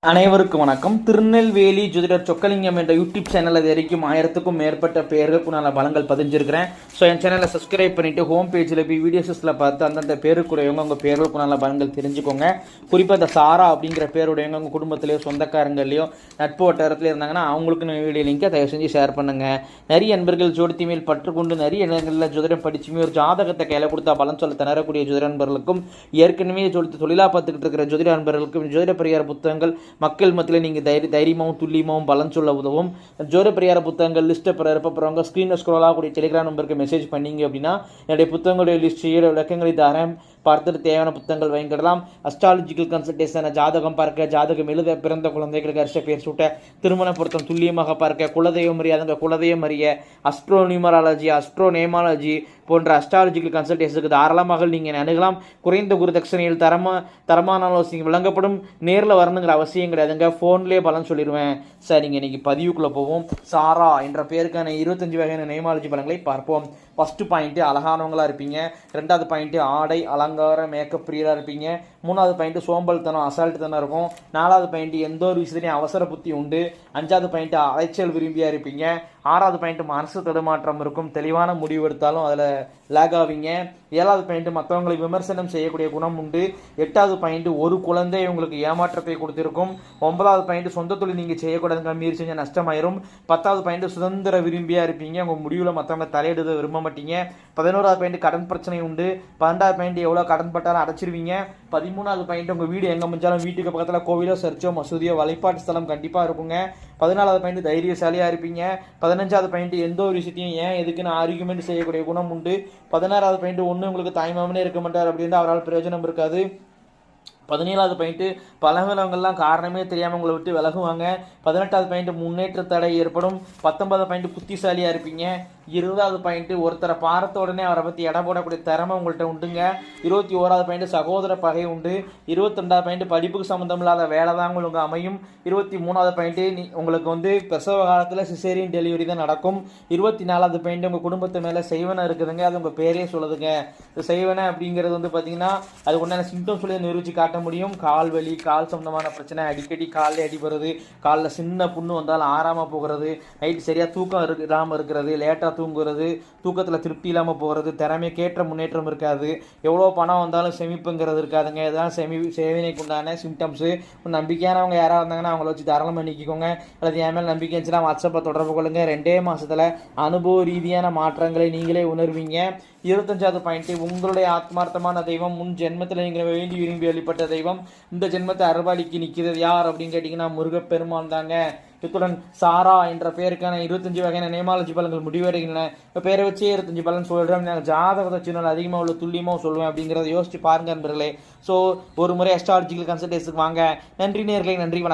அனைவருக்கும் வணக்கம். திருநெல்வேலி ஜோதிடர் சொக்கலிங்கம் என்ற யூடியூப் சேனல் அது வரைக்கும் 1000க்கும் மேற்பட்ட பேர்களுக்கு நான் பலங்கள் பதிஞ்சிருக்கிறேன். ஸோ என் சேனலை சப்ஸ்கிரைப் பண்ணிவிட்டு ஹோம் பேஜில் போய் வீடியோஸில் பார்த்து அந்தந்த பேருக்குடையவங்க உங்கள் பேர்களுக்கு நல்ல பலங்கள் தெரிஞ்சுக்கோங்க. குறிப்பாக இந்த சாரா அப்படிங்கிற பேருடையவங்க உங்கள் குடும்பத்திலேயோ சொந்தக்காரங்களையோ நட்பு வட்டாரத்தில் இருந்தாங்கன்னா அவங்களுக்கு வீடியோ லிங்கை தயவு செஞ்சு ஷேர் பண்ணுங்கள். நிறைய நண்பர்கள் ஜோதித்தி மேல் பற்றுக்கொண்டு நிறைய இடங்களில் ஜோதிடம் படிச்சுமே ஒரு ஜாதகத்தை கையில் கொடுத்தா பலன் சொல்ல திணறக்கூடிய ஜோதிட நண்பர்களுக்கும் ஏற்கனவே தொழிலாக பார்த்துக்கிட்டு இருக்கிற ஜோதிட நண்பர்களுக்கும் ஜோதிட பரிகார புத்தகங்கள் மக்கள் மத்தியில் நீங்கள் தைரியமாகவும் துல்லியமாகவும் பலன் சொல்ல உதவும். ஜோதிட பரிகார புத்தகங்கள் லிஸ்ட்டை போகிறவங்க ஸ்க்ரீனில் ஸ்க்ரோல் ஆகக்கூடிய டெலிகிராம் நம்பருக்கு மெசேஜ் பண்ணிங்க அப்படின்னா என்னுடைய புத்தகங்களுடைய லிஸ்ட் விளக்கங்களை தரேன். பார்த்துட்டு தேவையான புத்தகங்கள் வாங்கிடலாம். அஸ்ட்ராலஜிக்கல் கன்சல்டேஷன், ஜாதகம் பார்க்க, ஜாதகம் எழுத, பிறந்த குழந்தைகளுக்கு அரிச பேர் சூட்ட, திருமண பொருத்தம் துல்லியமாக பார்க்க, குலதெய்வம் அறியாதங்க குலதெய்வம் அறிய, அஸ்ட்ரோ நியூமராலஜி, அஸ்ட்ரோ நேமாலஜி போன்ற அஸ்ட்ராலஜிக்கல் கன்சல்டேஷனுக்கு தாராளமாக நீங்கள் அணுகலாம். குறைந்த குருதட்சணையில் தரமான ஆலோசனை வழங்கப்படும். நேரில் வரணுங்கிற அவசியம் கிடையாதுங்க, ஃபோன்லேயே பலன் சொல்லிடுவேன். சரிங்க, இன்றைக்கி பதிவுக்குள்ளே போவோம். சாரா என்ற பேருக்கான 25 வகையான நேமாலஜி பலன்களை பார்ப்போம். ஃபஸ்ட்டு பாயிண்ட்டு அழகானவங்களாக இருப்பீங்க. ரெண்டாவது பாயிண்ட்டு ஆடை அலங்கார மேக்கப் பிரியராக இருப்பீங்க. மூணாவது பாயிண்ட்டு சோம்பல்தனம் அசால்ட்டுத்தனம் இருக்கும். நாலாவது பாயிண்ட்டு எந்த ஒரு விஷயத்துலையும் அவசர புத்தி உண்டு. அஞ்சாவது பாயிண்ட்டு அலைச்சல் விரும்பியாக இருப்பீங்க. ஆறாவது பாயிண்ட்டு மனசு தடுமாற்றம் இருக்கும். தெளிவான முடிவு எடுத்தாலும் அதில் லேக் ஆவீங்க. ஏழாவது பாயிண்ட்டு மற்றவங்களை விமர்சனம் செய்யக்கூடிய குணம் உண்டு. எட்டாவது பாயிண்ட்டு ஒரு குழந்தை உங்களுக்கு ஏமாற்றத்தை கொடுத்திருக்கும். ஒன்பதாவது பாயிண்ட்டு சொந்த தொழில் நீங்கள் செய்யக்கூடாதுங்க, மீறி செஞ்ச நஷ்டமாயிரும். பத்தாவது பாயிண்ட்டு சுதந்திர விரும்பியாக இருப்பீங்க. உங்கள் முடிவில் மற்றவங்க தலையிடுத விரும்ப மாட்டீங்க. 11வது பாயிண்ட் கடன் பிரச்சனை உண்டு. 12வது பாயிண்ட் எவ்வளோ கடன் பட்டாலும் அடைச்சிருவீங்க. 13வது பாயிண்ட் உங்கள் வீடு எங்கே முடிஞ்சாலும் வீட்டுக்கு பக்கத்தில் கோவிலோ சர்ச்சோ மசூதியோ வழிபாட்டு ஸ்தலம் கண்டிப்பாக இருக்குங்க. 14வது பாயிண்ட் தைரியசாலியாக இருப்பீங்க. 15வது பாயிண்ட் எந்த ஒரு விஷயத்தையும் ஏன் எதுக்குன்னு ஆர்கியூமெண்ட் செய்யக்கூடிய குணம் உண்டு. 16வது பாயிண்ட் ஒன்று உங்களுக்கு தாய்மாமனே இருக்க மாட்டார் அப்படின்னா அவரால் பிரயோஜனம் இருக்காது. 17வது பாயிண்ட்டு பழகினவங்கள்லாம் காரணமே தெரியாமல் உங்களை விட்டு விலகுவாங்க. 18வது பாயிண்ட் முன்னேற்ற தடை ஏற்படும். 19வது பாயிண்ட் புத்திசாலியாக இருப்பீங்க. 20வது பாயிண்ட்டு ஒருத்தரை பார்த்த உடனே அவரை பற்றி எடை போடக்கூடிய திறமை உங்கள்கிட்ட உண்டுங்க. 21வது பாயிண்ட் சகோதர பகை உண்டு. 22வது பாயிண்ட் படிப்புக்கு சம்மந்தம் இல்லாத வேலை தான் உங்களுக்கு அமையும். 23வது பாயிண்ட்டு உங்களுக்கு பிரசவ காலத்தில் சிசேரியன் டெலிவரி தான் நடக்கும். 24வது பாயிண்ட் உங்கள் குடும்பத்து மேலே செய்வனை இருக்குதுங்க. அது உங்கள் பேரே சொல்லுதுங்க. செய்வனை அப்படிங்கிறது பார்த்தீங்கன்னா அது உண்டான சிம்டம்ஸ் சொல்லி நிரூபிச்சு காட்ட முடியும். கால் வலி, கால் சம்பந்தமான பிரச்சனை, அடிக்கடி காலில் அடிபடுறது, காலில் சின்ன புண்ணு வந்தாலும் ஆறாமல் போகிறது, நைட்டு சரியாக தூக்கம் இல்லாமல் இருக்கிறது, லேட்டாக தூங்குறது, தூக்கத்தில் திருப்தி இல்லாமல் போகிறது, திறமைக்கேற்ற முன்னேற்றம் இருக்காது, எவ்வளோ பணம் வந்தாலும் செமிப்புங்கிறது இருக்காதுங்க. இதுதான் சேவினைக்கு உண்டான சிம்டம்ஸு. நம்பிக்கையானவங்க யாராக இருந்தாங்கன்னா அவங்கள வச்சு தாராளமாக நீக்கிக்கோங்க. அல்லது என் மேல் நம்பிக்கை இருந்துச்சுன்னா வாட்ஸ்அப்பில் தொடர்பு கொள்ளுங்க. 2 மாதத்தில் அனுபவ ரீதியான மாற்றங்களை நீங்களே உணர்வீங்க. 25வது பாயிண்ட்டு உங்களுடைய ஆத்மார்த்தமான தெய்வம் முன் ஜென்மத்தில் நீங்கள் வேண்டி விரும்பி வழிபட்ட தெய்வம் இந்த ஜென்மத்தை அறுபாலிக்கு நிற்கிறது யார் அப்படின்னு கேட்டிங்கன்னா முருகப்பெருமான் தாங்க. இத்துடன் சாரா என்ற பேருக்கான 25 வகையான நேமாலஜி பலன்கள் முடிவடைகின்றன. இப்போ பேரை வச்சே 25 பலன் சொல்கிறேன். நாங்கள் ஜாதகத்தை சின்ன அதிகமாக உள்ள துல்லியமாக சொல்லுவேன் அப்படிங்கிறத யோசிச்சு பாருங்க நண்பர்களே. ஸோ ஒரு முறை அஸ்ட்ராலஜிக்கல் கன்சல்டேஷனுக்கு வாங்க. நன்றி நேயர்களே, நன்றி, வணக்கம்.